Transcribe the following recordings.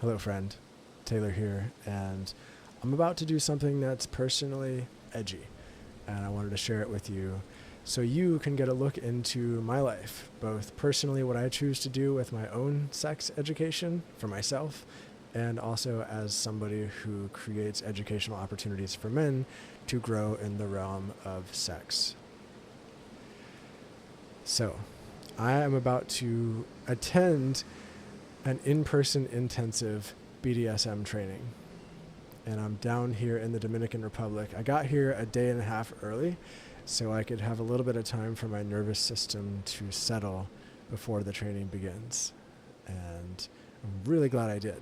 Hello, friend. Taylor here, and I'm about to do something that's personally edgy, and I wanted to share it with you so you can get a look into my life, both personally, what I choose to do with my own sex education for myself, and also as somebody who creates educational opportunities for men to grow in the realm of sex. So, I am about to attend an in-person intensive BDSM training. And I'm down here in the Dominican Republic. I got here a day and a half early so I could have a little bit of time for my nervous system to settle before the training begins. And I'm really glad I did.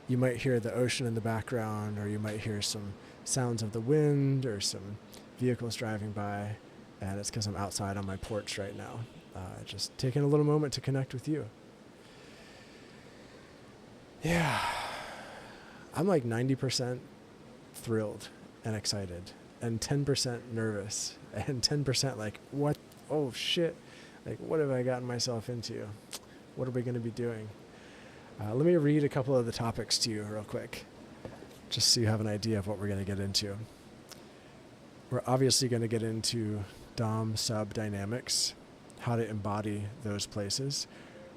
You might hear the ocean in the background, or you might hear some sounds of the wind or some vehicles driving by. And it's because I'm outside on my porch right now, just taking a little moment to connect with you. Yeah, I'm like 90% thrilled and excited, and 10% nervous, and 10% like, what? Oh shit. Like, what have I gotten myself into? What are we going to be doing? Let me read a couple of the topics to you real quick, just so you have an idea of what we're going to get into. We're obviously going to get into Dom-Sub dynamics, how to embody those places.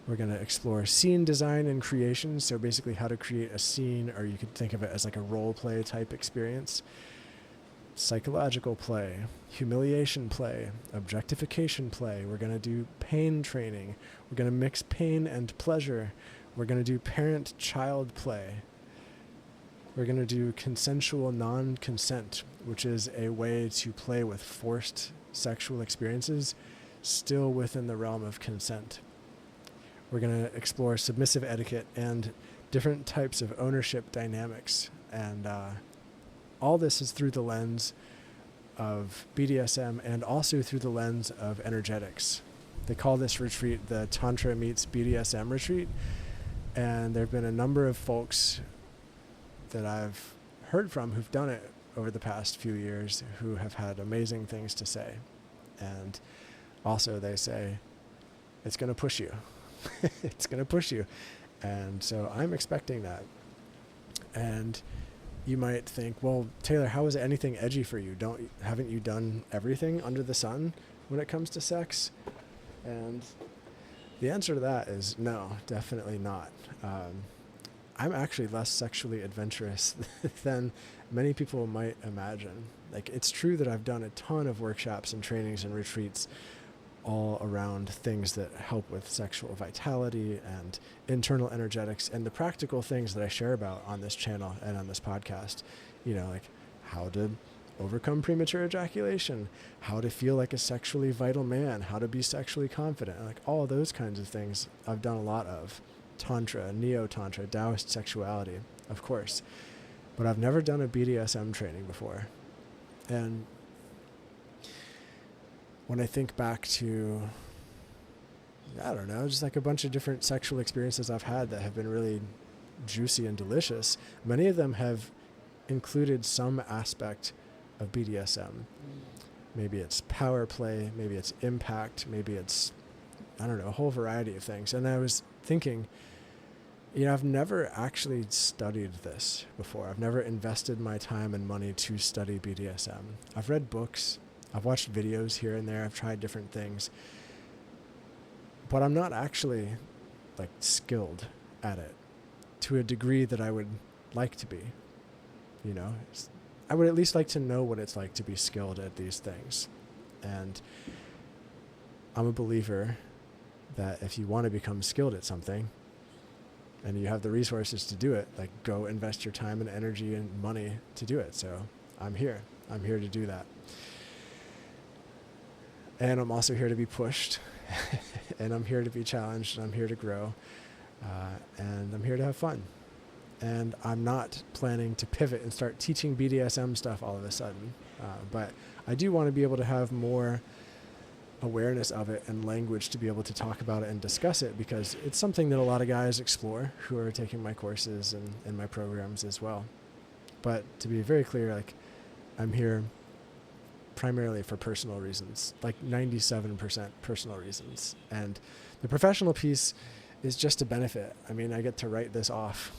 We're going to explore scene design and creation, so basically how to create a scene, or you could think of it as like a role play type experience. Psychological play, humiliation play, objectification play. We're going to do pain training. We're going to mix pain and pleasure. We're going to do parent-child play. We're going to do consensual non-consent, which is a way to play with forced sexual experiences still within the realm of consent. We're going to explore submissive etiquette and different types of ownership dynamics. And all this is through the lens of BDSM and also through the lens of energetics. They call this retreat the Tantra Meets BDSM retreat. And there have been a number of folks that I've heard from who've done it over the past few years who have had amazing things to say. And also they say, it's going to push you. It's going to push you. And so I'm expecting that. And you might think, well, Taylor, how is anything edgy for you? Haven't you done everything under the sun when it comes to sex? And the answer to that is no, definitely not. I'm actually less sexually adventurous than many people might imagine. Like, it's true that I've done a ton of workshops and trainings and retreats all around things that help with sexual vitality and internal energetics and the practical things that I share about on this channel and on this podcast, like how to overcome premature ejaculation, how to feel like a sexually vital man, how to be sexually confident, like all those kinds of things I've done a lot of. Tantra, Neo-Tantra, Taoist sexuality, of course. But I've never done a BDSM training before. And when I think back to, I don't know, just like a bunch of different sexual experiences I've had that have been really juicy and delicious, many of them have included some aspect of BDSM. Maybe it's power play, maybe it's impact, maybe it's, I don't know, a whole variety of things. And I was thinking, I've never actually studied this before. I've never invested my time and money to study BDSM. I've read books, I've watched videos here and there, I've tried different things, but I'm not actually like skilled at it to a degree that I would like to be. I would at least like to know what it's like to be skilled at these things. And I'm a believer that if you want to become skilled at something and you have the resources to do it, like, go invest your time and energy and money to do it. So I'm here to do that. And I'm also here to be pushed, and I'm here to be challenged, and I'm here to grow, and I'm here to have fun. And I'm not planning to pivot and start teaching BDSM stuff all of a sudden, but I do want to be able to have more awareness of it and language to be able to talk about it and discuss it, because it's something that a lot of guys explore who are taking my courses and my programs as well. But to be very clear, like, I'm here primarily for personal reasons, like 97% personal reasons. And the professional piece is just a benefit. I mean, I get to write this off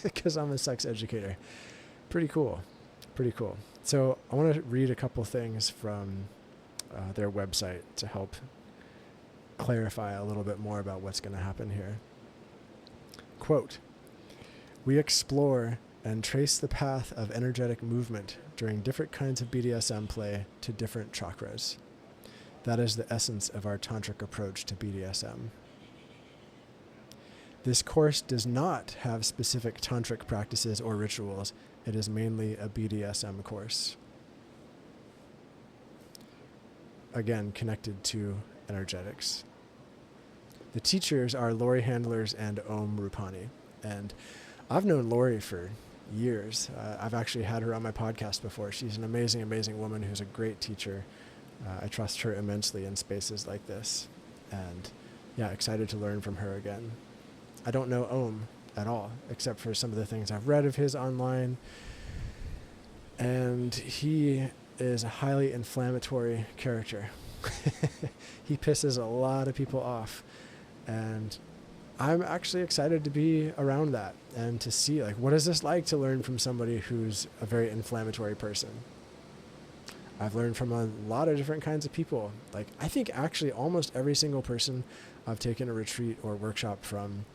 because I'm a sex educator. Pretty cool. Pretty cool. So I want to read a couple things from their website to help clarify a little bit more about what's going to happen here. Quote, "We explore and trace the path of energetic movement during different kinds of BDSM play to different chakras. That is the essence of our tantric approach to BDSM. This course does not have specific tantric practices or rituals. It is mainly a BDSM course." Again, connected to energetics. The teachers are Laurie Handlers and Om Rupani. And I've known Laurie for years. I've actually had her on my podcast before. She's an amazing, amazing woman who's a great teacher. I trust her immensely in spaces like this. And yeah, excited to learn from her again. I don't know Om at all, except for some of the things I've read of his online. And he is a highly inflammatory character. He pisses a lot of people off. And I'm actually excited to be around that and to see, like, what is this like to learn from somebody who's a very inflammatory person? I've learned from a lot of different kinds of people. Like, I think actually almost every single person I've taken a retreat or workshop from,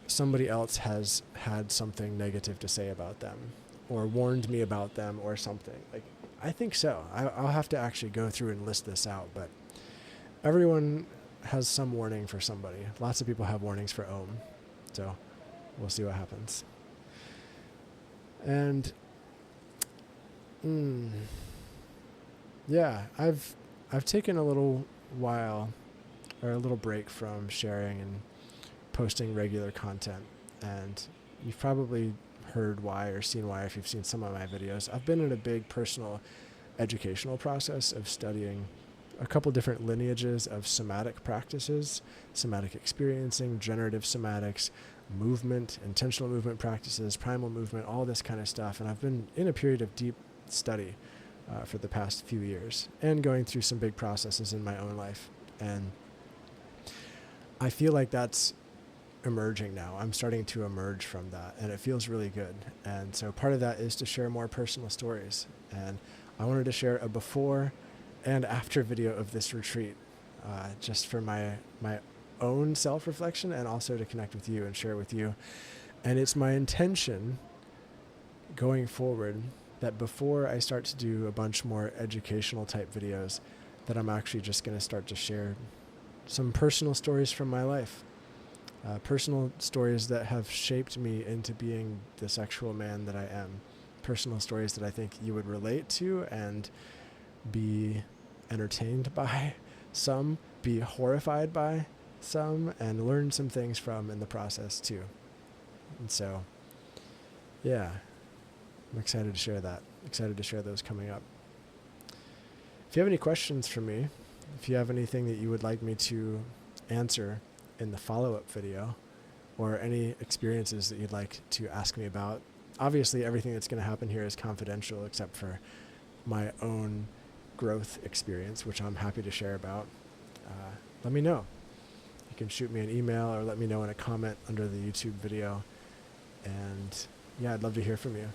somebody else has had something negative to say about them or warned me about them or something. Like, I think so. I'll have to actually go through and list this out, but everyone has some warning for somebody. Lots of people have warnings for Om. So we'll see what happens. And yeah, I've taken a little while or a little break from sharing and posting regular content. And you've probably heard why or seen why if you've seen some of my videos. I've been in a big personal educational process of studying a couple different lineages of somatic practices, somatic experiencing, generative somatics, movement, intentional movement practices, primal movement, all this kind of stuff. And I've been in a period of deep study for the past few years and going through some big processes in my own life. And I feel like that's emerging now. I'm starting to emerge from that, and it feels really good. And so part of that is to share more personal stories. And I wanted to share a before and after video of this retreat, just for my own self-reflection and also to connect with you and share with you. And it's my intention going forward that before I start to do a bunch more educational type videos, that I'm actually just going to start to share some personal stories from my life. Personal stories that have shaped me into being the sexual man that I am. Personal stories that I think you would relate to and be entertained by some, be horrified by some, and learn some things from in the process too. And so, yeah, I'm excited to share that. Excited to share those coming up. If you have any questions for me, if you have anything that you would like me to answer in the follow-up video, or any experiences that you'd like to ask me about, obviously everything that's going to happen here is confidential except for my own growth experience, which I'm happy to share about. Let me know. You can shoot me an email or let me know in a comment under the YouTube video. And yeah, I'd love to hear from you.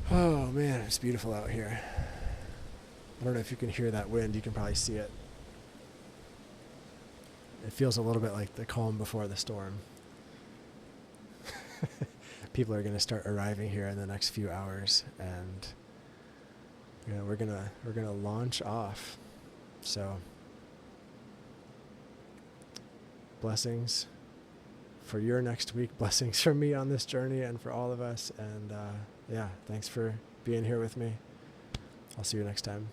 Oh man, it's beautiful out here. I don't know if you can hear that wind. You can probably see it. It feels a little bit like the calm before the storm. People are going to start arriving here in the next few hours, and we're gonna launch off. So blessings for your next week. Blessings from me on this journey and for all of us. And yeah, thanks for being here with me. I'll see you next time.